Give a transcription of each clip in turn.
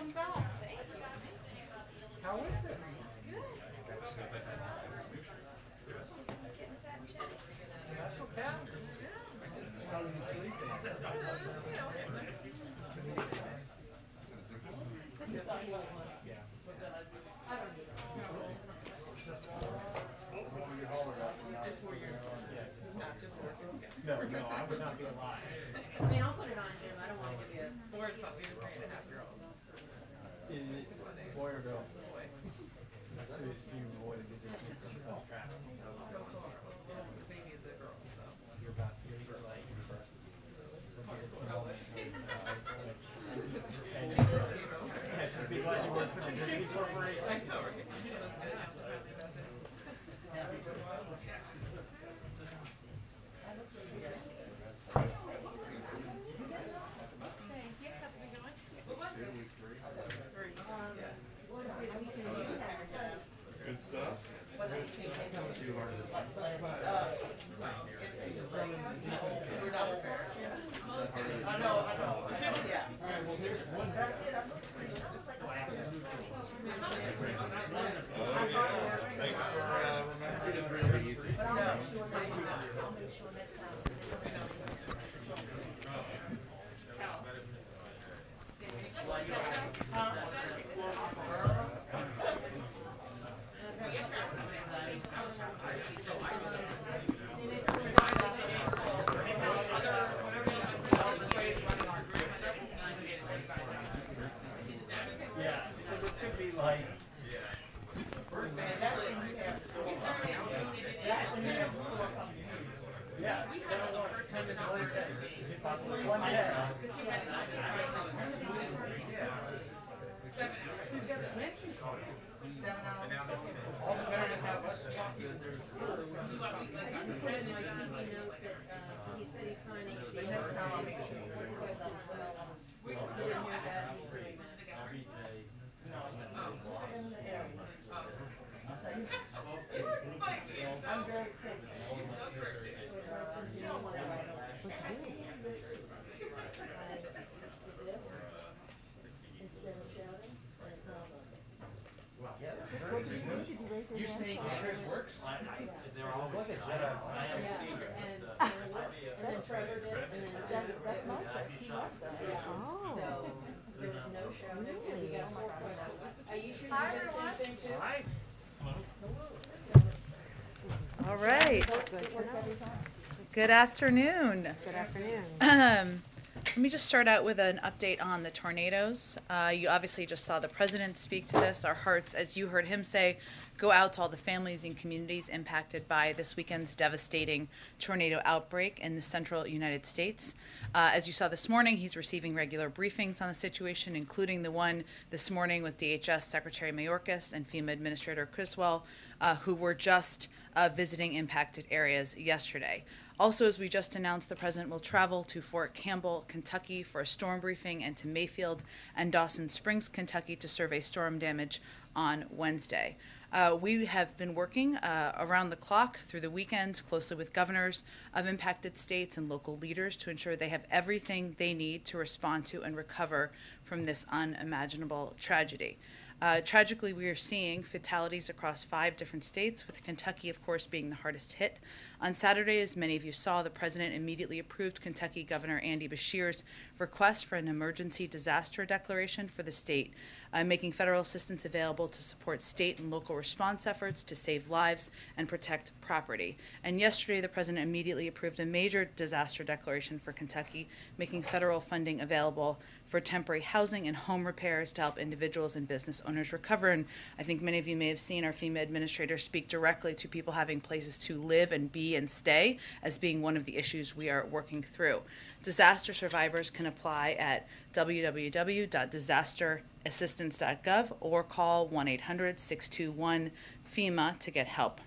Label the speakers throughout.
Speaker 1: Welcome back.
Speaker 2: How is it? That's okay. How are you sleeping? No, I would not be alive.
Speaker 1: I mean, I'll put it on, Jim. I don't want to give you a...
Speaker 3: Laura's about being a 3.5-year-old.
Speaker 2: Is it boy or girl?
Speaker 3: Boy.
Speaker 2: So you avoided the distance and less traffic.
Speaker 3: So far. Yeah, the baby is a girl, so.
Speaker 2: You're about to be like the biggest moment. Yeah, so be glad you work for the Disney Corporation.
Speaker 3: I know, right? Let's just have to happy about that.
Speaker 4: Good stuff.
Speaker 3: We're not prepared. I know. Yeah.
Speaker 2: Alright, well here's one.
Speaker 4: Thanks for remembering it really easy.
Speaker 2: Yeah, so this could be like. Yeah.
Speaker 3: 7 hours. Also better to have us talk.
Speaker 1: Put in my TV note that he said he's signing.
Speaker 3: The next time I'll make sure.
Speaker 1: Request as well. We didn't hear that. He's doing that.
Speaker 3: I'm very quick.
Speaker 2: You're saying hers works? They're all like a Jedi. I am
Speaker 1: Yeah,
Speaker 2: a secret.
Speaker 1: and then Trevor did, and then that's my check. He loves that. Yeah. So there was no show. We got 4 points. Are you sure you did the same thing too?
Speaker 2: Hi.
Speaker 5: All right. Good afternoon.
Speaker 6: Good afternoon.
Speaker 5: Let me just start out with an update on the tornadoes. You obviously just saw the president speak to this. Our hearts, as you heard him say, go out to all the families and communities impacted by this weekend's devastating tornado outbreak in the central United States. As you saw this morning, he's receiving regular briefings on the situation, including the one this morning with DHS Secretary Mayorkas and FEMA Administrator Criswell, who were just visiting impacted areas yesterday. Also, as we just announced, the president will travel to Fort Campbell, Kentucky for a storm briefing and to Mayfield and Dawson Springs, Kentucky to survey storm damage on Wednesday. We have been working around the clock through the weekend closely with governors of impacted states and local leaders to ensure they have everything they need to respond to and recover from this unimaginable tragedy. Tragically, we are seeing fatalities across 5 different states, with Kentucky, of course, being the hardest hit. On Saturday, as many of you saw, the president immediately approved Kentucky Governor Andy Beshear's request for an emergency disaster declaration for the state, making federal assistance available to support state and local response efforts to save lives and protect property. And yesterday, the president immediately approved a major disaster declaration for Kentucky, making federal funding available for temporary housing and home repairs to help individuals and business owners recover. And I think many of you may have seen our FEMA administrator speak directly to people having places to live and be and stay as being one of the issues we are working through. Disaster survivors can apply at www.disasterassistance.gov or call 1-800-621-FEMA to get help.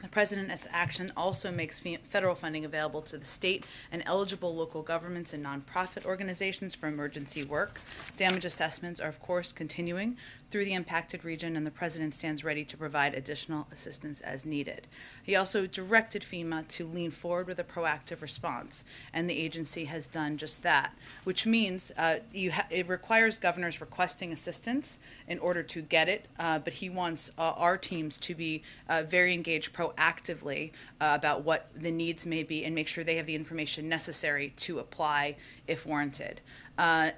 Speaker 5: The President's action also makes federal funding available to the state and eligible local governments and nonprofit organizations for emergency work. Damage assessments are, of course, continuing through the impacted region, and the President stands ready to provide additional assistance as needed. He also directed FEMA to lean forward with a proactive response, and the agency has done just that, which means it requires governors requesting assistance in order to get it, but he wants our teams to be very engaged proactively about what the needs may be and make sure they have the information necessary to apply if warranted.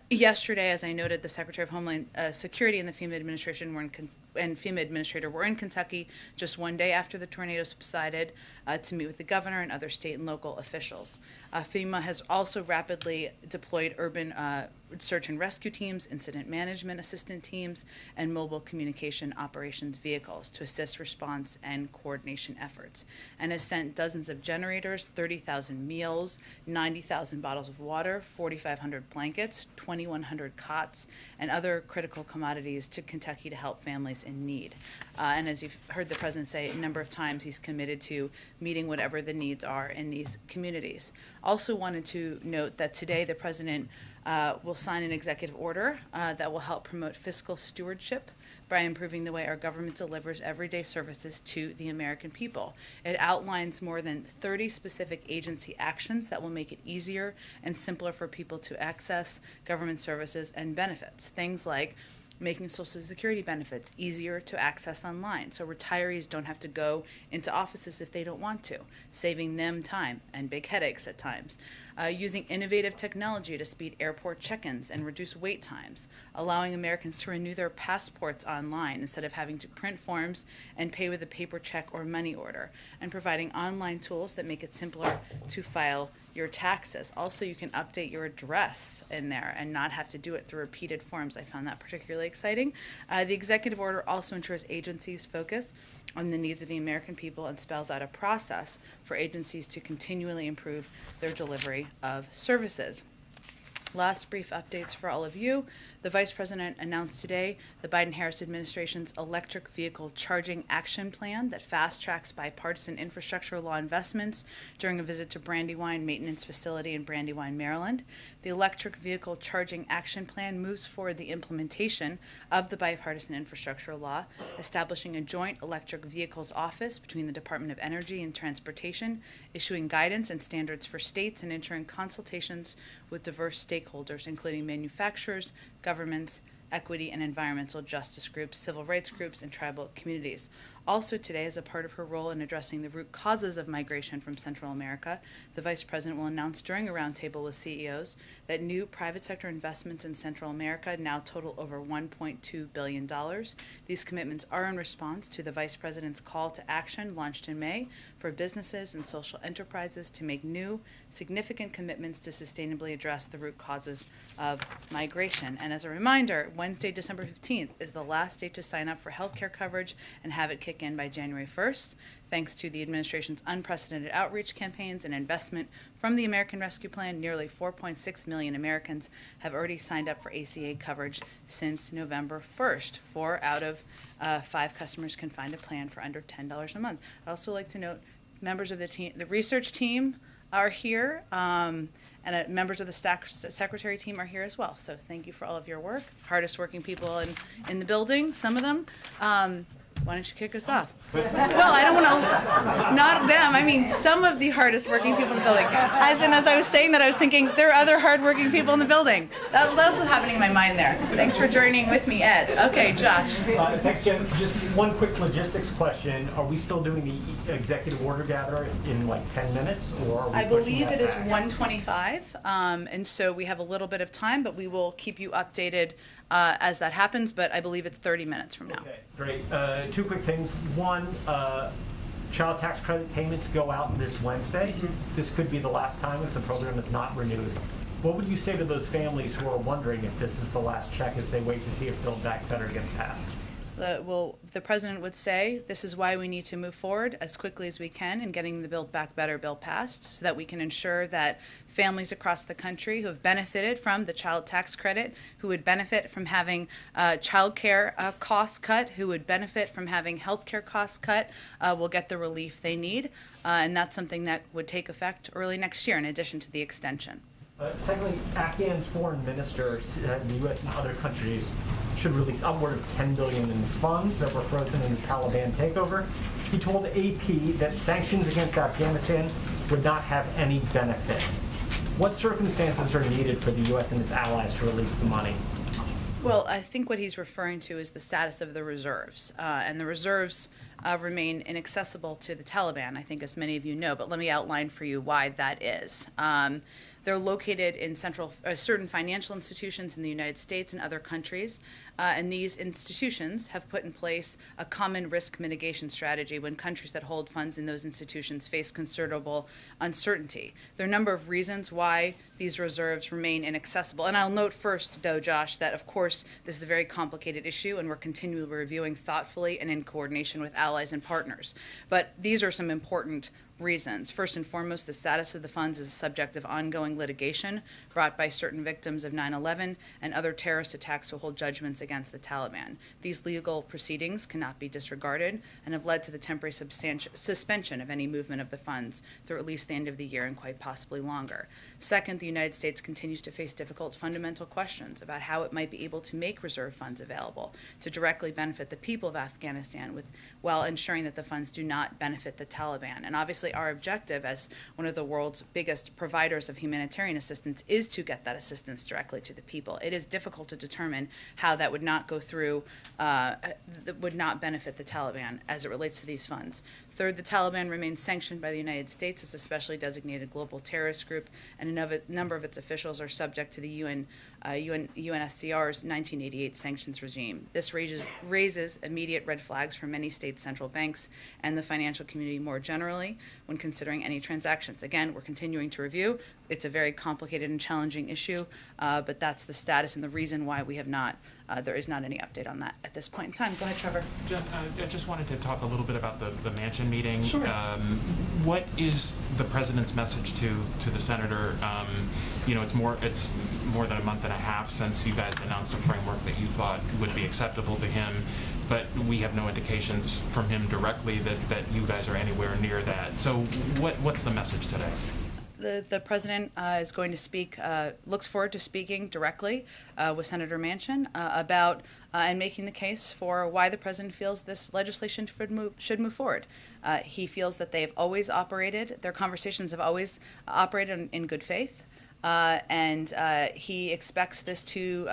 Speaker 5: Yesterday, as I noted, the Secretary of Homeland Security and the FEMA administration and FEMA administrator were in Kentucky just one day after the tornado subsided to meet with the governor and other state and local officials. FEMA has also rapidly deployed urban search and rescue teams, incident management assistant teams, and mobile communication operations vehicles to assist response and coordination efforts, and has sent dozens of generators, 30,000 meals, 90,000 bottles of water, 4,500 blankets, 2,100 cots, and other critical commodities to Kentucky to help families in need. And as you've heard the President say a number of times, he's committed to meeting whatever the needs are in these communities. Also wanted to note that today the President will sign an executive order that will help promote fiscal stewardship by improving the way our government delivers everyday services to the American people. It outlines more than 30 specific agency actions that will make it easier and simpler for people to access government services and benefits. Things like making Social Security benefits easier to access online so retirees don't have to go into offices if they don't want to, saving them time and big headaches at times. Using innovative technology to speed airport check-ins and reduce wait times, allowing Americans to renew their passports online instead of having to print forms and pay with a paper check or money order, and providing online tools that make it simpler to file your taxes. Also, you can update your address in there and not have to do it through repeated forms. I found that particularly exciting. The executive order also ensures agencies focus on the needs of the American people and spells out a process for agencies to continually improve their delivery of services. Last brief updates for all of you. The Vice President announced today the Biden-Harris administration's electric vehicle charging action plan that fast-tracks bipartisan infrastructure law investments during a visit to Brandywine Maintenance Facility in Brandywine, Maryland. The electric vehicle charging action plan moves forward the implementation of the bipartisan infrastructure law, establishing a joint electric vehicles office between the Department of Energy and Transportation, issuing guidance and standards for states, and ensuring consultations with diverse stakeholders, including manufacturers, governments, equity and environmental justice groups, civil rights groups, and tribal communities. Also today, as a part of her role in addressing the root causes of migration from Central America, the Vice President will announce during a roundtable with CEOs that new private sector investments in Central America now total over $1.2 billion. These commitments are in response to the Vice President's call to action launched in May for businesses and social enterprises to make new, significant commitments to sustainably address the root causes of migration. And as a reminder, Wednesday, December 15th is the last date to sign up for health care coverage and have it kick in by January 1st. Thanks to the administration's unprecedented outreach campaigns and investment from the American Rescue Plan, nearly 4.6 million Americans have already signed up for ACA coverage since November 1st. 4 out of 5 customers can find a plan for under $10 a month. I'd also like to note members of the team, the research team are here, and members of the secretary team are here as well. So thank you for all of your work. Hardest working people in the building, some of them. Why don't you kick us off? Well, I don't want to, not them, I mean some of the hardest working people in the building. As I was saying that, I was thinking there are other hard working people in the building. That was happening in my mind there. Thanks for joining with me, Ed. Okay, Josh.
Speaker 2: Thanks, Jen. Just one quick logistics question. Are we still doing the executive order gather in like 10 minutes? Or are we
Speaker 5: I believe it is
Speaker 2: back?
Speaker 5: 1:25, and so we have a little bit of time, but we will keep you updated as that happens, but I believe it's 30 minutes from now.
Speaker 2: Okay, great. 2 quick things. One, child tax credit payments go out this Wednesday. This could be the last time if the program is not renewed. What would you say to those families who are wondering if this is the last check as they wait to see if Build Back Better gets passed?
Speaker 5: The President would say this is why we need to move forward as quickly as we can in getting the Build Back Better bill passed so that we can ensure that families across the country who have benefited from the child tax credit, who would benefit from having child care costs cut, who would benefit from having health care costs cut, will get the relief they need. And that's something that would take effect early next year in addition to the extension.
Speaker 2: Secondly, Afghan's foreign minister said the U.S. and other countries should release upward of $10 billion in funds that were frozen in the Taliban takeover. He told AP that sanctions against Afghanistan would not have any benefit. What circumstances are needed for the U.S. and its allies to release the money?
Speaker 5: Well, I think what he's referring to is the status of the reserves. And the reserves remain inaccessible to the Taliban, I think, as many of you know. But let me outline for you why that is. They're located in certain financial institutions in the United States and other countries. And these institutions have put in place a common risk mitigation strategy when countries that hold funds in those institutions face considerable uncertainty. There are a number of reasons why these reserves remain inaccessible. And I'll note first, though, Josh, that of course this is a very complicated issue and we're continually reviewing thoughtfully and in coordination with allies and partners. But these are some important reasons. First and foremost, the status of the funds is a subject of ongoing litigation brought by certain victims of 9/11 and other terrorist attacks who hold judgments against the Taliban. These legal proceedings cannot be disregarded and have led to the temporary suspension of any movement of the funds through at least the end of the year and quite possibly longer. Second, the United States continues to face difficult fundamental questions about how it might be able to make reserve funds available to directly benefit the people of Afghanistan while ensuring that the funds do not benefit the Taliban. And obviously our objective as one of the world's biggest providers of humanitarian assistance is to get that assistance directly to the people. It is difficult to determine how that would not go through, would not benefit the Taliban as it relates to these funds. Third, the Taliban remains sanctioned by the United States as a specially designated global terrorist group, and a number of its officials are subject to the UNSCR's 1988 sanctions regime. This raises immediate red flags for many state central banks and the financial community more generally when considering any transactions. Again, we're continuing to review. It's a very complicated and challenging issue, but that's the status and the reason why we have not, there is not any update on that at this point in time. Go ahead, Trevor.
Speaker 6: Jen, I just wanted to talk a little bit about the Manchin meeting.
Speaker 5: Sure.
Speaker 6: What is the president's message to the senator? It's more than a month and a half since you guys announced a framework that you thought would be acceptable to him, but we have no indications from him directly that you guys are anywhere near that. So what's the message today?
Speaker 5: The president is going to speak, looks forward to speaking directly with Senator Manchin about and making the case for why the president feels this legislation should move forward. He feels that they have always operated, their conversations have always operated in good faith. And he expects this to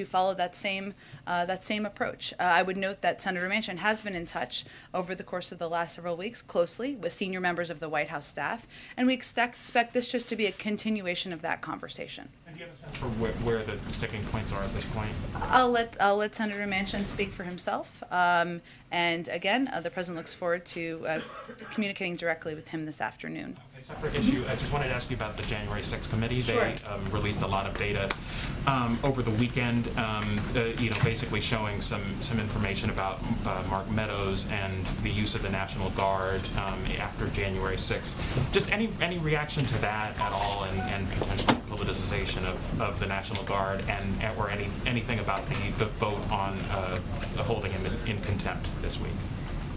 Speaker 5: follow that same approach. I would note that Senator Manchin has been in touch over the course of the last several weeks closely with senior members of the White House staff, and we expect this just to be a continuation of that conversation.
Speaker 6: And do you have a sense for where the sticking points are at this point?
Speaker 5: I'll let Senator Manchin speak for himself. And again, the president looks forward to communicating directly with him this afternoon.
Speaker 6: Okay, separate issue. I just wanted to ask you about the January 6th committee.
Speaker 5: Sure.
Speaker 6: They released a lot of data over the weekend, basically showing some information about Mark Meadows and the use of the National Guard after January 6th. Just any reaction to that at all, and potential politicization of the National Guard, or anything about the vote on holding him in contempt this week?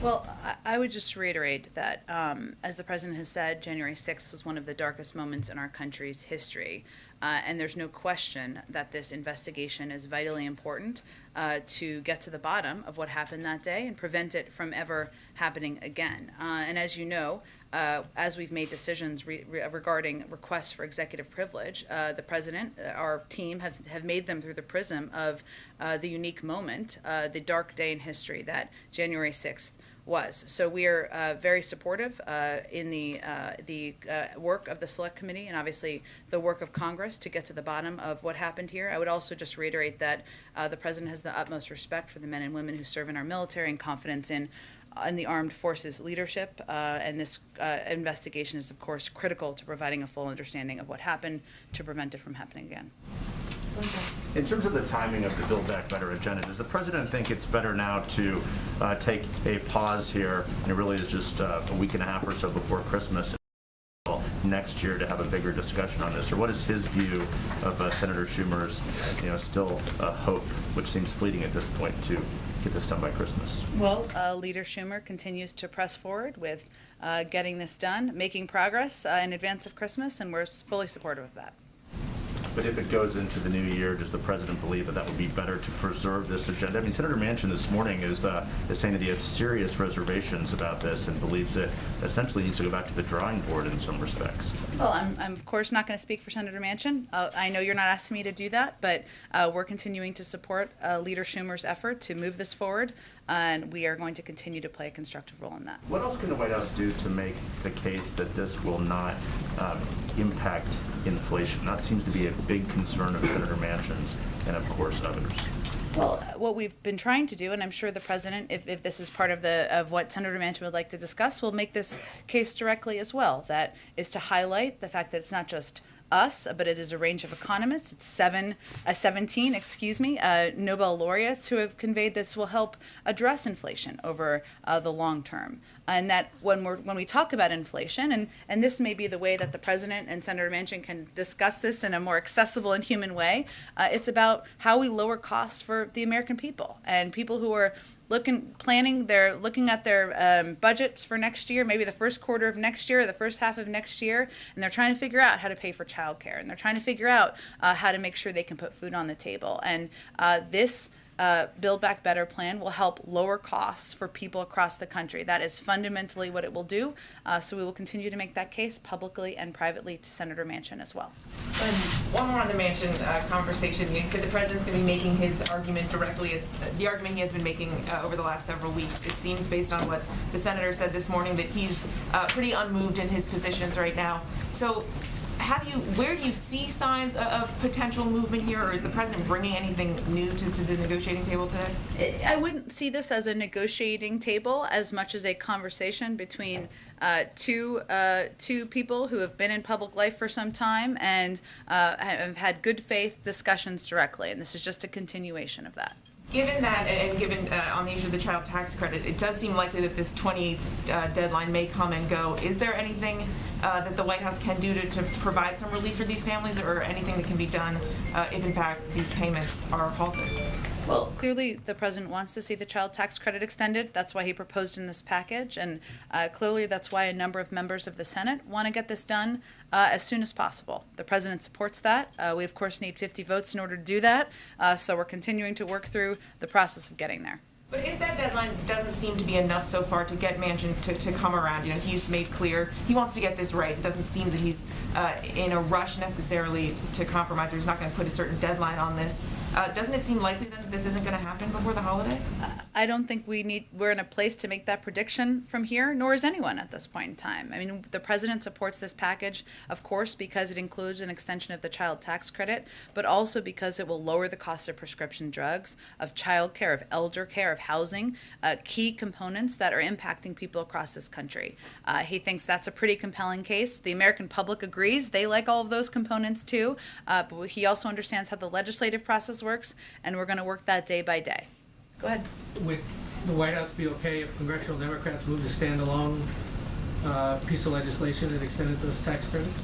Speaker 5: Well, I would just reiterate that, as the president has said, January 6th was one of the darkest moments in our country's history. And there's no question that this investigation is vitally important to get to the bottom of what happened that day and prevent it from ever happening again. And as you know, as we've made decisions regarding requests for executive privilege, the president, our team have made them through the prism of the unique moment, the dark day in history that January 6th was. So we are very supportive in the work of the Select Committee and obviously the work of Congress to get to the bottom of what happened here. I would also just reiterate that the president has the utmost respect for the men and women who serve in our military and confidence in the armed forces leadership, and this investigation is, of course, critical to providing a full understanding of what happened to prevent it from happening again.
Speaker 7: In terms of the timing of the Build Back Better agenda, does the president think it's better now to take a pause here, and it really is just a week and a half or so before Christmas, next year to have a bigger discussion on this? Or what is his view of Senator Schumer's, still hope, which seems fleeting at this point, to get this done by Christmas?
Speaker 5: Well, Leader Schumer continues to press forward with getting this done, making progress in advance of Christmas, and we're fully supportive of that.
Speaker 7: But if it goes into the new year, does the president believe that that would be better to preserve this agenda? I mean, Senator Manchin this morning is saying that he has serious reservations about this and believes it essentially needs to go back to the drawing board in some respects.
Speaker 5: Well, I'm of course not going to speak for Senator Manchin. I know you're not asking me to do that, but we're continuing to support Leader Schumer's effort to move this forward, and we are going to continue to play a constructive role in that.
Speaker 7: What else can the White House do to make the case that this will not impact inflation? That seems to be a big concern of Senator Manchin's and, of course, others.
Speaker 5: Well, what we've been trying to do, and I'm sure the president, if this is part of what Senator Manchin would like to discuss, will make this case directly as well. That is to highlight the fact that it's not just us, but it is a range of economists. It's 17 Nobel laureates who have conveyed this will help address inflation over the long term. And that when we talk about inflation, and this may be the way that the president and Senator Manchin can discuss this in a more accessible and human way, it's about how we lower costs for the American people and people who are looking at their budgets for next year, maybe the first quarter of next year or the first half of next year, and they're trying to figure out how to pay for childcare, and they're trying to figure out how to make sure they can put food on the table. And this Build Back Better plan will help lower costs for people across the country. That is fundamentally what it will do. So we will continue to make that case publicly and privately to Senator Manchin as well.
Speaker 8: And one more on the Manchin conversation. You said the president's going to be making his argument directly as the argument he has been making over the last several weeks. It seems, based on what the senator said this morning, that he's pretty unmoved in his positions right now. So where do you see signs of potential movement here, or is the president bringing anything new to the negotiating table today?
Speaker 5: I wouldn't see this as a negotiating table as much as a conversation between two people who have been in public life for some time and have had good faith discussions directly, and this is just a continuation of that.
Speaker 8: Given that, and given on the issue of the child tax credit, it does seem likely that this 20th deadline may come and go. Is there anything that the White House can do to provide some relief for these families, or anything that can be done if, in fact, these payments are halted?
Speaker 5: Well, clearly the president wants to see the child tax credit extended. That's why he proposed in this package. And clearly that's why a number of members of the Senate want to get this done as soon as possible. The president supports that. We, of course, need 50 votes in order to do that. So we're continuing to work through the process of getting there.
Speaker 8: But if that deadline doesn't seem to be enough so far to get Manchin to come around, he's made clear he wants to get this right. It doesn't seem that he's in a rush necessarily to compromise, or he's not going to put a certain deadline on this. Doesn't it seem likely then that this isn't going to happen before the holiday?
Speaker 5: I don't think we're in a place to make that prediction from here, nor is anyone at this point in time. I mean, the president supports this package, of course, because it includes an extension of the child tax credit, but also because it will lower the cost of prescription drugs, of child care, of elder care, of housing, key components that are impacting people across this country. He thinks that's a pretty compelling case. The American public agrees. They like all of those components too, but he also understands how the legislative process works, and we're going to work that day by day. Go ahead.
Speaker 9: Would the White House be okay if congressional Democrats moved a standalone piece of legislation that extended those tax credits?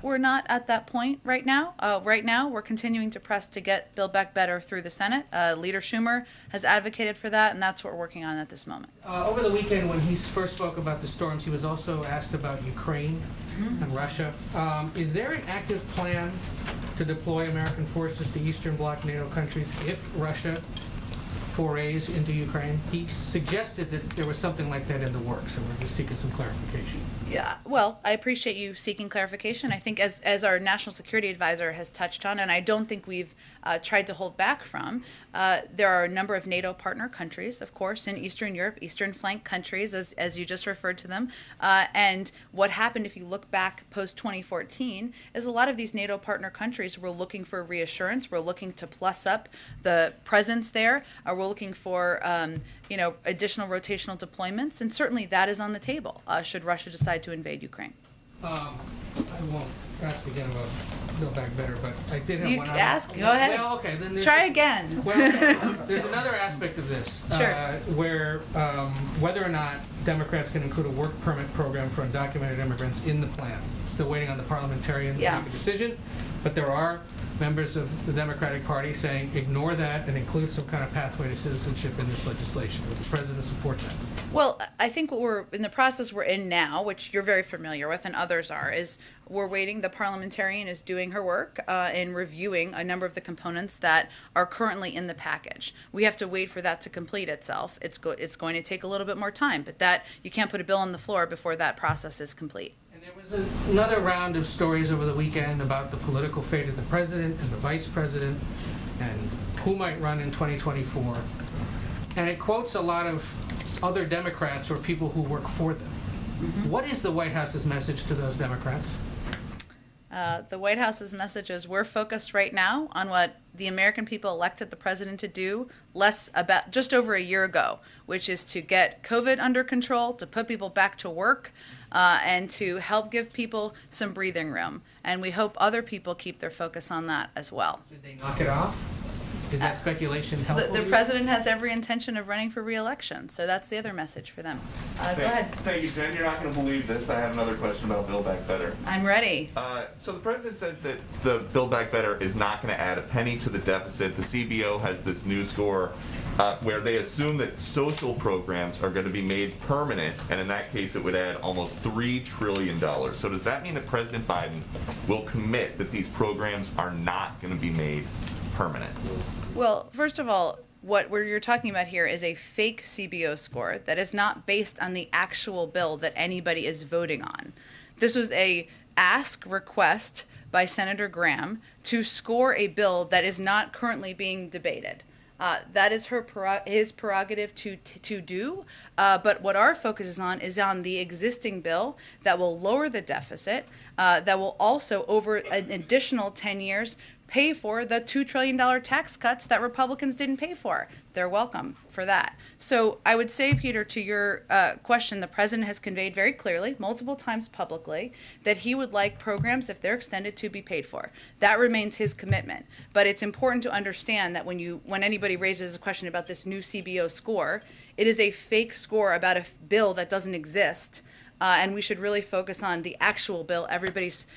Speaker 5: We're not at that point right now. Right now, we're continuing to press to get Build Back Better through the Senate. Leader Schumer has advocated for that, and that's what we're working on at this moment.
Speaker 9: Over the weekend, when he first spoke about the storms, he was also asked about Ukraine and Russia. Is there an active plan to deploy American forces to Eastern Bloc NATO countries if Russia forays into Ukraine? He suggested that there was something like that in the works, and we're just seeking some clarification.
Speaker 5: Yeah, well, I appreciate you seeking clarification. I think as our national security advisor has touched on, and I don't think we've tried to hold back from, there are a number of NATO partner countries, of course, in Eastern Europe, Eastern flank countries, as you just referred to them. And what happened, if you look back post-2014, is a lot of these NATO partner countries were looking for reassurance. We're looking to plus up the presence there. We're looking for additional rotational deployments, and certainly that is on the table should Russia decide to invade Ukraine.
Speaker 9: I won't ask again about Build Back Better, but I did have
Speaker 5: You
Speaker 9: one.
Speaker 5: ask. Go ahead.
Speaker 9: Well, okay, then
Speaker 5: Try again.
Speaker 9: Well, there's another aspect of this
Speaker 5: Sure.
Speaker 9: where whether or not Democrats can include a work permit program for undocumented immigrants in the plan. Still waiting on the parliamentarians to make a decision, but there are members of the Democratic Party saying, ignore that and include some kind of pathway to citizenship in this legislation. Would the president support that?
Speaker 5: Well, I think what we're in the process we're in now, which you're very familiar with and others are, is we're waiting. The parliamentarian is doing her work in reviewing a number of the components that are currently in the package. We have to wait for that to complete itself. It's going to take a little bit more time, but that you can't put a bill on the floor before that process is complete.
Speaker 9: And there was another round of stories over the weekend about the political fate of the president and the vice president and who might run in 2024. And it quotes a lot of other Democrats or people who work for them. Mm-hmm. What is the White House's message to those Democrats?
Speaker 5: The White House's message is we're focused right now on what the American people elected the president to do just over a year ago, which is to get COVID under control, to put people back to work, and to help give people some breathing room. And we hope other people keep their focus on that as well.
Speaker 9: Should they knock it off? Is that speculation helpful?
Speaker 5: The president has every intention of running for re-election, so that's the other message for them. Go ahead.
Speaker 4: Thank you, Jen. You're not going to believe this. I have another question about Build Back Better.
Speaker 5: I'm ready.
Speaker 4: So the president says that the Build Back Better is not going to add a penny to the deficit. The CBO has this new score where they assume that social programs are going to be made permanent, and in that case it would add almost $3 trillion. So does that mean that President Biden will commit that these programs are not going to be made permanent?
Speaker 5: Well, first of all, what you're talking about here is a fake CBO score that is not based on the actual bill that anybody is voting on. This was a request by Senator Graham to score a bill that is not currently being debated. That is his prerogative to do, but what our focus is on the existing bill that will lower the deficit, that will also, over an additional 10 years, pay for the $2 trillion tax cuts that Republicans didn't pay for. They're welcome for that. So I would say, Peter, to your question, the president has conveyed very clearly, multiple times publicly, that he would like programs, if they're extended, to be paid for. That remains his commitment. But it's important to understand that when anybody raises a question about this new CBO score, it is a fake score about a bill that doesn't exist. And we should really focus on the actual bill everybody's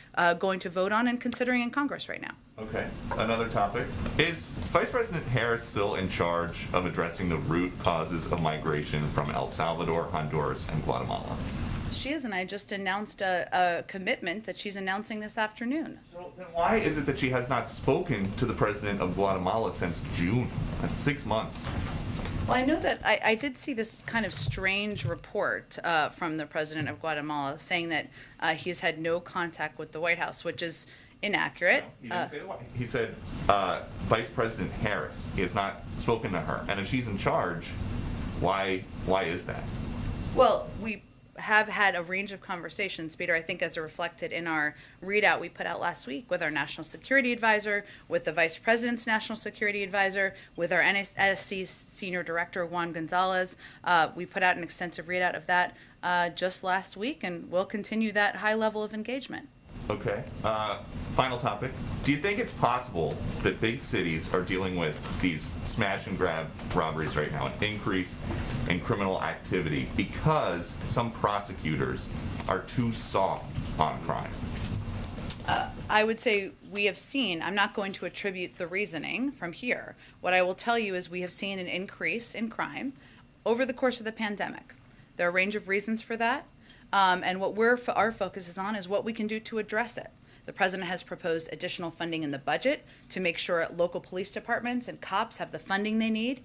Speaker 5: going to vote on and considering in Congress right now.
Speaker 4: Okay, another topic. Is Vice President Harris still in charge of addressing the root causes of migration from El Salvador, Honduras, and Guatemala?
Speaker 5: She is, and I just announced a commitment that she's announcing this afternoon.
Speaker 4: So then why is it that she has not spoken to the president of Guatemala since June? That's 6 months.
Speaker 5: Well, I know that I did see this kind of strange report from the president of Guatemala saying that he's had no contact with the White House, which is inaccurate.
Speaker 4: No, he didn't say the White House. He said Vice President Harris. He has not spoken to her. And if she's in charge, why is that?
Speaker 5: Well, we have had a range of conversations, Peter, I think as reflected in our readout we put out last week with our national security advisor, with the vice president's national security advisor, with our NSC senior director, Juan Gonzalez. We put out an extensive readout of that just last week, and we'll continue that high level of engagement.
Speaker 4: Okay. Final topic. Do you think it's possible that big cities are dealing with these smash and grab robberies right now, an increase in criminal activity because some prosecutors are too soft on crime?
Speaker 5: I would say we have seen, I'm not going to attribute the reasoning from here. What I will tell you is we have seen an increase in crime over the course of the pandemic. There are a range of reasons for that. And what our focus is on is what we can do to address it. The president has proposed additional funding in the budget to make sure local police departments and cops have the funding they need.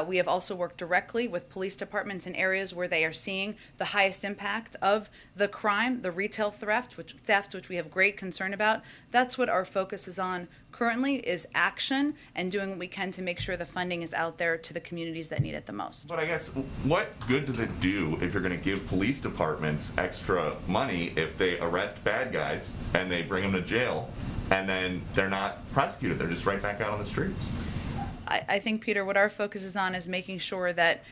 Speaker 5: We have also worked directly with police departments in areas where they are seeing the highest impact of the crime, the retail theft, which we have great concern about. That's what our focus is on currently, is action and doing what we can to make sure the funding is out there to the communities that need it the most.
Speaker 4: But I guess, what good does it do if you're going to give police departments extra money if they arrest bad guys and they bring them to jail and then they're not prosecuted, they're just right back out on the streets?
Speaker 5: I think, Peter, what our focus is on is making sure that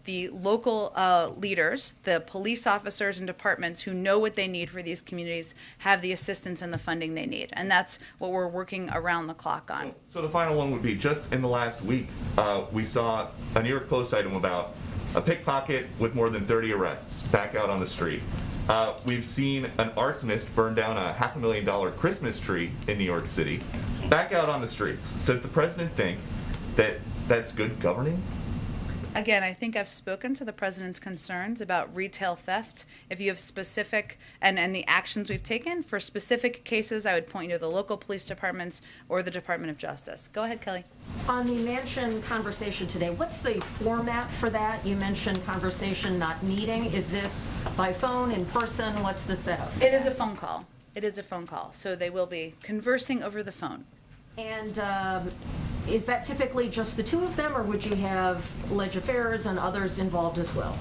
Speaker 5: the local leaders, the police officers and departments who know what they need for these communities have the assistance and the funding they need. And that's what we're working around the clock on.
Speaker 4: So the final one would be, just in the last week, we saw a New York Post item about a pickpocket with more than 30 arrests back out on the street. We've seen an arsonist burn down a $500,000 Christmas tree in New York City. Back out on the streets. Does the president think that that's good governing?
Speaker 5: Again, I think I've spoken to the president's concerns about retail theft. If you have specific, and the actions we've taken for specific cases, I would point you to the local police departments or the Department of Justice. Go ahead, Kelly.
Speaker 10: On the Manchin conversation today, what's the format for that? You mentioned conversation, not meeting. Is this by phone, in person? What's the setup?
Speaker 5: It is a phone call. It is a phone call. So they will be conversing over the phone.
Speaker 10: And is that typically just the two of them, or would you have ledge affairs and others involved as well?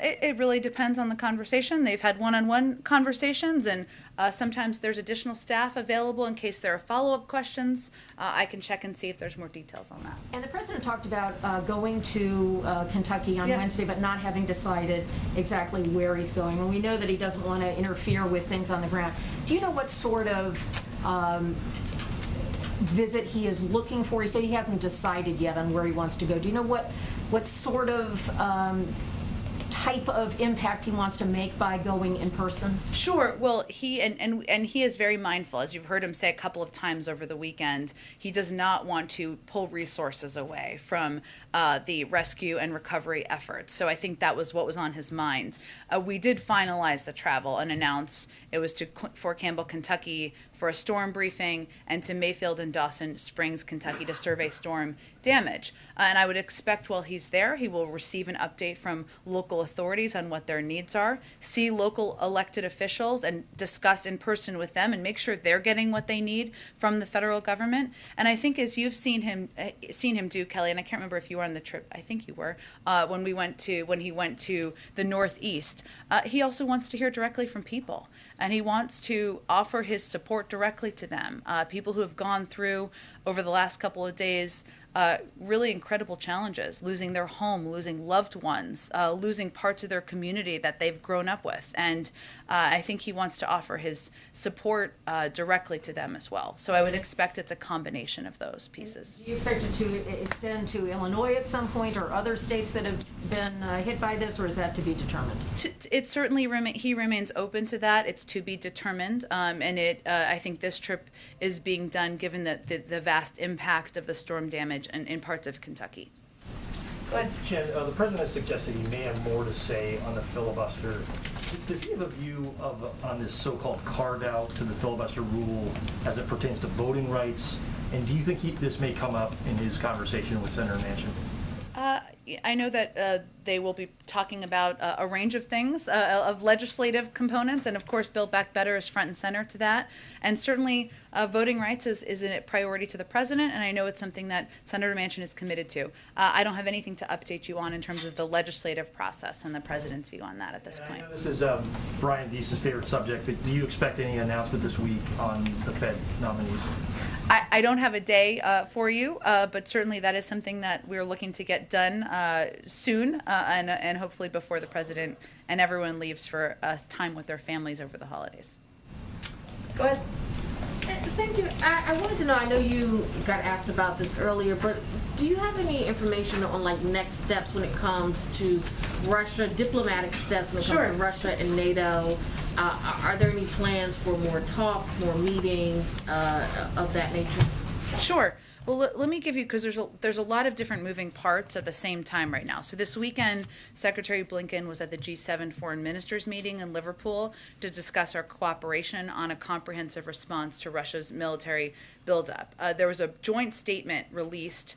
Speaker 5: It really depends on the conversation. They've had one-on-one conversations, and sometimes there's additional staff available in case there are follow-up questions. I can check and see if there's more details on that.
Speaker 10: And the president talked about going to Kentucky on Wednesday, but not having decided exactly where he's going. And we know that he doesn't want to interfere with things on the ground. Do you know what sort of visit he is looking for? He said he hasn't decided yet on where he wants to go. Do you know what sort of type of impact he wants to make by going in person?
Speaker 5: Sure. Well, he and he is very mindful, as you've heard him say a couple of times over the weekend. He does not want to pull resources away from the rescue and recovery efforts. So I think that was what was on his mind. We did finalize the travel and announce it was to Fort Campbell, Kentucky, for a storm briefing, and to Mayfield and Dawson Springs, Kentucky, to survey storm damage. And I would expect while he's there, he will receive an update from local authorities on what their needs are, see local elected officials and discuss in person with them and make sure they're getting what they need from the federal government. And I think as you've seen him do, Kelly, and I can't remember if you were on the trip, I think you were, when he went to the Northeast, he also wants to hear directly from people. And he wants to offer his support directly to them, people who have gone through over the last couple of days really incredible challenges, losing their home, losing loved ones, losing parts of their community that they've grown up with. And I think he wants to offer his support directly to them as well. So I would expect it's a combination of those pieces.
Speaker 10: Do you expect it to extend to Illinois at some point, or other states that have been hit by this, or is that to be determined?
Speaker 5: It certainly he remains open to that. It's to be determined, and I think this trip is being done given the vast impact of the storm damage in parts of Kentucky.
Speaker 11: Go ahead. Jen, the president has suggested he may have more to say on the filibuster. Does he have a view on this so-called carve-out to the filibuster rule as it pertains to voting rights? And do you think this may come up in his conversation with Senator Manchin?
Speaker 5: I know that they will be talking about a range of things, of legislative components, and of course Build Back Better is front and center to that. And certainly voting rights is a priority to the president, and I know it's something that Senator Manchin is committed to. I don't have anything to update you on in terms of the legislative process and the president's view on that at this point.
Speaker 11: I know this is Brian Deese's favorite subject, but do you expect any announcement this week on the Fed nominees?
Speaker 5: I don't have a day for you, but certainly that is something that we're looking to get done soon, and hopefully before the president and everyone leaves for time with their families over the holidays.
Speaker 1: Go ahead.
Speaker 12: Thank you. I wanted to know, I know you got asked about this earlier, but do you have any information on like next steps when it comes to Russia, diplomatic steps when it comes to Russia and NATO? Are there any plans for more talks, more meetings of that nature?
Speaker 5: Sure. Well, let me give you, because there's a lot of different moving parts at the same time right now. So this weekend, Secretary Blinken was at the G7 foreign ministers meeting in Liverpool to discuss our cooperation on a comprehensive response to Russia's military buildup. There was a joint statement released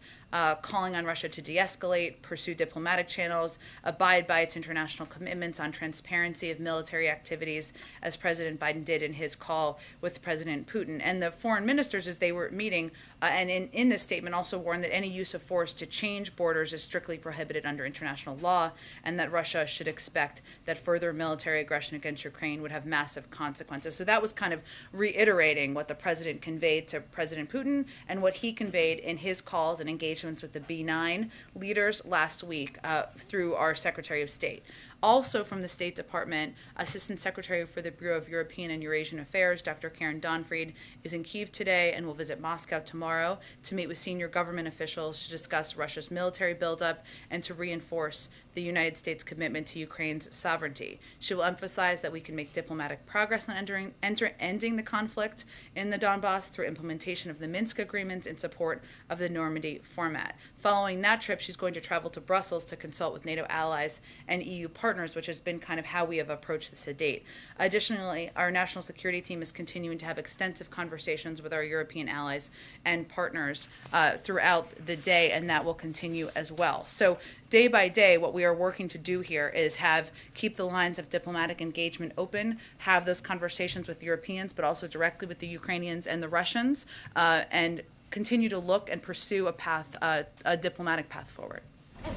Speaker 5: calling on Russia to de-escalate, pursue diplomatic channels, abide by its international commitments on transparency of military activities, as President Biden did in his call with President Putin. And the foreign ministers, as they were meeting, and in this statement also warned that any use of force to change borders is strictly prohibited under international law, and that Russia should expect that further military aggression against Ukraine would have massive consequences. So that was kind of reiterating what the president conveyed to President Putin and what he conveyed in his calls and engagements with the B9 leaders last week through our Secretary of State. Also from the State Department, Assistant Secretary for the Bureau of European and Eurasian Affairs, Dr. Karen Donfried, is in Kyiv today and will visit Moscow tomorrow to meet with senior government officials to discuss Russia's military buildup and to reinforce the United States' commitment to Ukraine's sovereignty. She will emphasize that we can make diplomatic progress on ending the conflict in the Donbass through implementation of the Minsk agreements in support of the Normandy format. Following that trip, she's going to travel to Brussels to consult with NATO allies and EU partners, which has been kind of how we have approached this to date. Additionally, our national security team is continuing to have extensive conversations with our European allies and partners throughout the day, and that will continue as well. So day by day, what we are working to do here is keep the lines of diplomatic engagement open, have those conversations with Europeans, but also directly with the Ukrainians and the Russians, and continue to look and pursue a diplomatic path forward.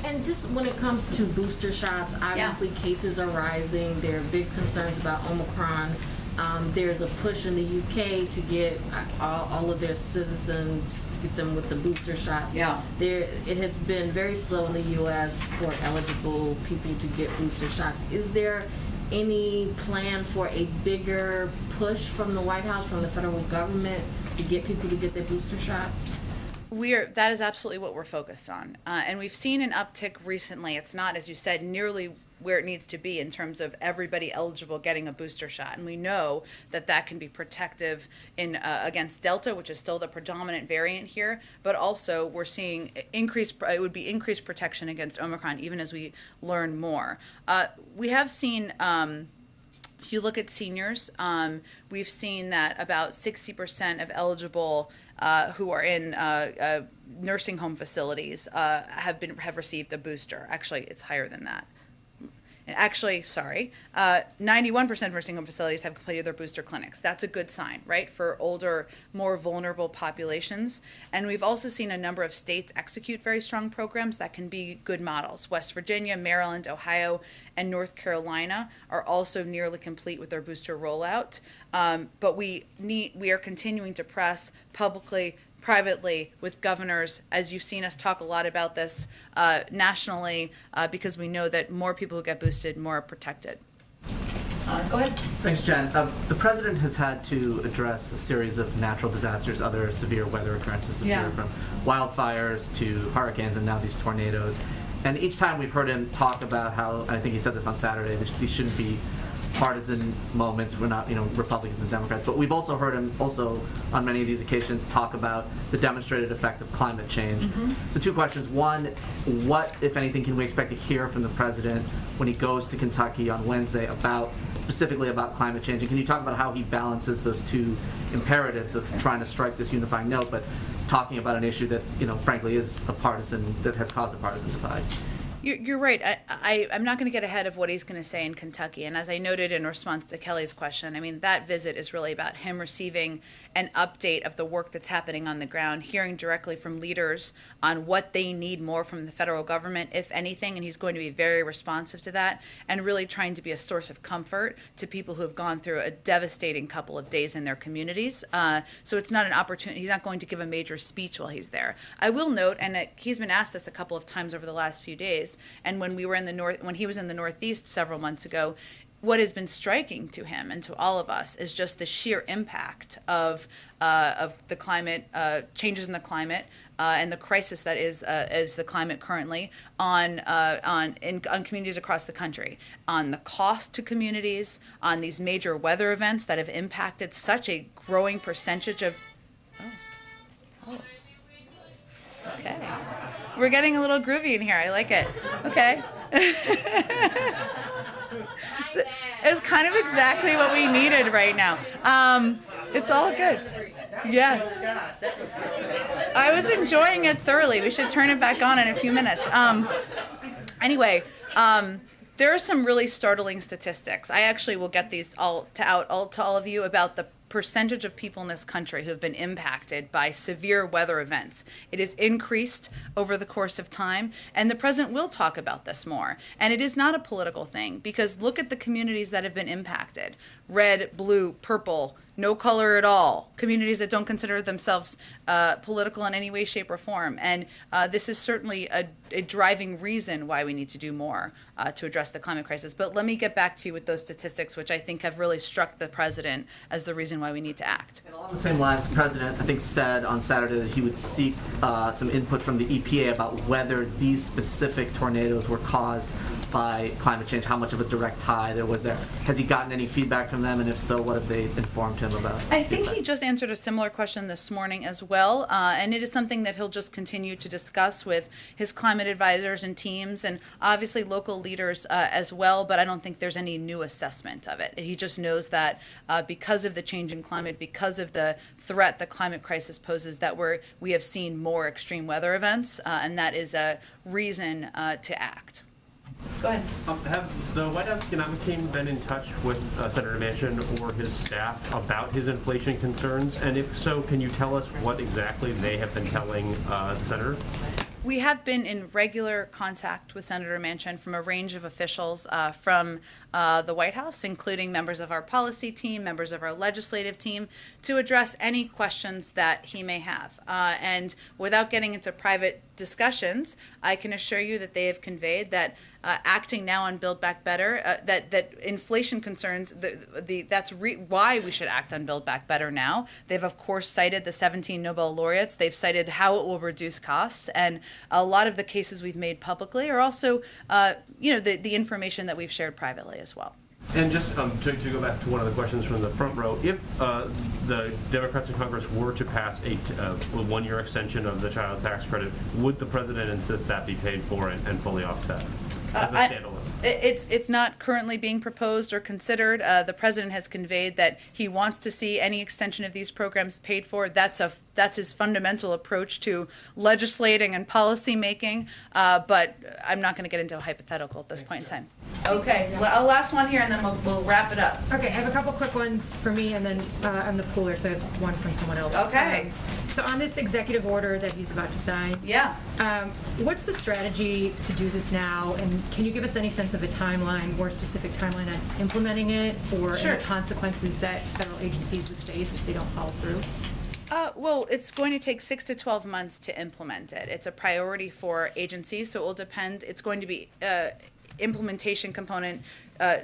Speaker 12: And just when it comes to booster shots, obviously cases are rising. There are big concerns about Omicron. There's a push in the UK to get all of their citizens, get them with the booster shots.
Speaker 5: Yeah.
Speaker 12: It has been very slow in the US for eligible people to get booster shots. Is there any plan for a bigger push from the White House, from the federal government, to get people to get their booster shots?
Speaker 5: That is absolutely what we're focused on. And we've seen an uptick recently. It's not, as you said, nearly where it needs to be in terms of everybody eligible getting a booster shot. And we know that can be protective against Delta, which is still the predominant variant here, but also we're seeing increased protection against Omicron, even as we learn more. We have seen, if you look at seniors, we've seen that about 60% of eligible who are in nursing home facilities have received a booster. Actually, it's higher than that. 91% of nursing home facilities have completed their booster clinics. That's a good sign, right, for older, more vulnerable populations. And we've also seen a number of states execute very strong programs that can be good models. West Virginia, Maryland, Ohio, and North Carolina are also nearly complete with their booster rollout. But we are continuing to press publicly, privately, with governors, as you've seen us talk a lot about this nationally, because we know that more people who get boosted, more are protected. Go ahead.
Speaker 13: Thanks, Jen. The president has had to address a series of natural disasters, other severe weather occurrences this year, from wildfires to hurricanes and now these tornadoes. And each time we've heard him talk about how, I think he said this on Saturday, these shouldn't be partisan moments. We're not, Republicans and Democrats, but we've also heard him on many of these occasions talk about the demonstrated effect of climate change. Mm-hmm. So 2 questions. One, what, if anything, can we expect to hear from the president when he goes to Kentucky on Wednesday specifically about climate change? And can you talk about how he balances those 2 imperatives of trying to strike this unifying note, but talking about an issue that, frankly is that has caused a partisan divide?
Speaker 5: You're right. I'm not going to get ahead of what he's going to say in Kentucky. And as I noted in response to Kelly's question, that visit is really about him receiving an update of the work that's happening on the ground, hearing directly from leaders on what they need more from the federal government, if anything, and he's going to be very responsive to that, and really trying to be a source of comfort to people who have gone through a devastating couple of days in their communities. So it's not an opportunity. He's not going to give a major speech while he's there. I will note, and he's been asked this a couple of times over the last few days, and when he was in the Northeast several months ago, what has been striking to him and to all of us is just the sheer impact of the climate changes in the climate and the crisis that is the climate currently on communities across the country, on the cost to communities, on these major weather events that have impacted such a growing percentage of. Okay. We're getting a little groovy in here. I like it. Okay. So it's kind of exactly what we needed right now. It's all good. Yeah. I was enjoying it thoroughly. We should turn it back on in a few minutes. Anyway, there are some really startling statistics. I actually will get these out to all of you about the percentage of people in this country who have been impacted by severe weather events. It has increased over the course of time, and the president will talk about this more. And it is not a political thing, because look at the communities that have been impacted. Red, blue, purple, no color at all, communities that don't consider themselves political in any way, shape, or form. And this is certainly a driving reason why we need to do more to address the climate crisis. But let me get back to you with those statistics, which I think have really struck the president as the reason why we need to act.
Speaker 13: And along the same lines, the president, I think, said on Saturday that he would seek some input from the EPA about whether these specific tornadoes were caused by climate change, how much of a direct tie there was there. Has he gotten any feedback from them, and if so, what have they informed him about?
Speaker 5: I think he just answered a similar question this morning as well, and it is something that he'll just continue to discuss with his climate advisors and teams, and obviously local leaders as well, but I don't think there's any new assessment of it. He just knows that because of the change in climate, because of the threat the climate crisis poses, that we have seen more extreme weather events, and that is a reason to act. Go ahead.
Speaker 14: Have the White House economic team been in touch with Senator Manchin or his staff about his inflation concerns? And if so, can you tell us what exactly they have been telling the senator?
Speaker 5: We have been in regular contact with Senator Manchin from a range of officials from the White House, including members of our policy team, members of our legislative team, to address any questions that he may have. And without getting into private discussions, I can assure you that they have conveyed that acting now on Build Back Better, that inflation concerns, that's why we should act on Build Back Better now. They've, of course, cited the 17 Nobel laureates. They've cited how it will reduce costs. And a lot of the cases we've made publicly are also, the information that we've shared privately as well.
Speaker 14: And just to go back to one of the questions from the front row, if the Democrats in Congress were to pass a one-year extension of the child tax credit, would the president insist that be paid for and fully offset as a standalone?
Speaker 5: It's not currently being proposed or considered. The president has conveyed that he wants to see any extension of these programs paid for. That's his fundamental approach to legislating and policy making. But I'm not going to get into a hypothetical at this point in time. Okay, a last one here, and then we'll wrap it up.
Speaker 15: Okay, I have a couple quick ones for me, and then I'm the pooler, so it's one from someone else.
Speaker 5: Okay.
Speaker 15: So on this executive order that he's about to sign, what's the strategy to do this now, and can you give us any sense of a timeline, more specific timeline on implementing it, or any consequences that federal agencies would face if they don't follow through?
Speaker 5: Well, it's going to take 6 to 12 months to implement it. It's a priority for agencies, so it will depend. It's going to be implementation component.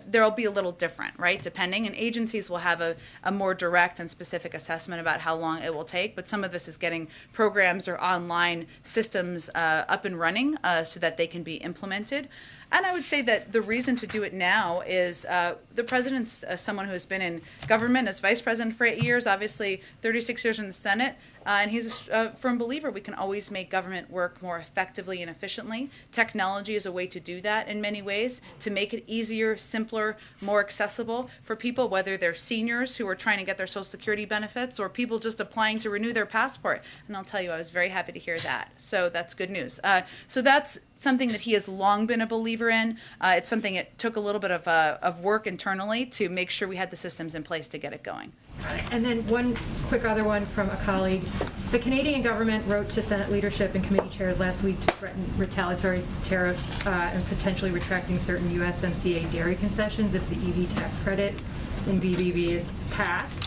Speaker 5: There'll be a little different, right, depending, and agencies will have a more direct and specific assessment about how long it will take, but some of this is getting programs or online systems up and running so that they can be implemented. And I would say that the reason to do it now is the president's someone who has been in government as vice president for 8 years, obviously 36 years in the Senate, and he's a firm believer we can always make government work more effectively and efficiently. Technology is a way to do that in many ways, to make it easier, simpler, more accessible for people, whether they're seniors who are trying to get their Social Security benefits or people just applying to renew their passport. And I'll tell you, I was very happy to hear that. So that's good news. So that's something that he has long been a believer in. It's something it took a little bit of work internally to make sure we had the systems in place to get it going.
Speaker 15: And then one quick other one from a colleague. The Canadian government wrote to Senate leadership and committee chairs last week to threaten retaliatory tariffs and potentially retracting certain USMCA dairy concessions if the EV tax credit in BBB is passed.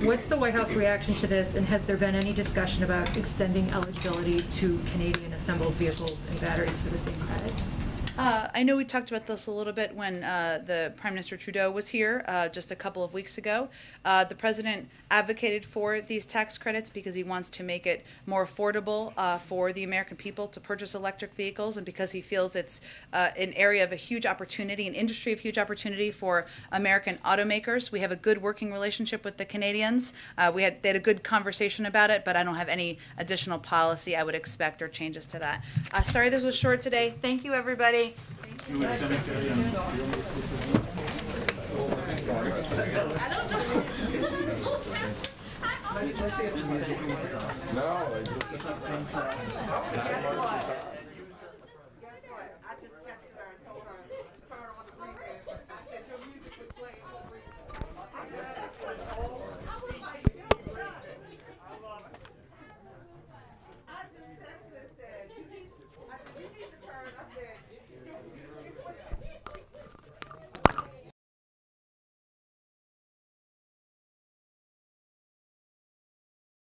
Speaker 15: What's the White House reaction to this, and has there been any discussion about extending eligibility to Canadian assembled vehicles and batteries for the same credits?
Speaker 5: I know we talked about this a little bit when the Prime Minister Trudeau was here just a couple of weeks ago. The president advocated for these tax credits because he wants to make it more affordable for the American people to purchase electric vehicles, and because he feels it's an area of a huge opportunity, an industry of huge opportunity for American automakers. We have a good working relationship with the Canadians. They had a good conversation about it, but I don't have any additional policy I would expect or changes to that. Sorry this was short today. Thank you, everybody.
Speaker 4: No.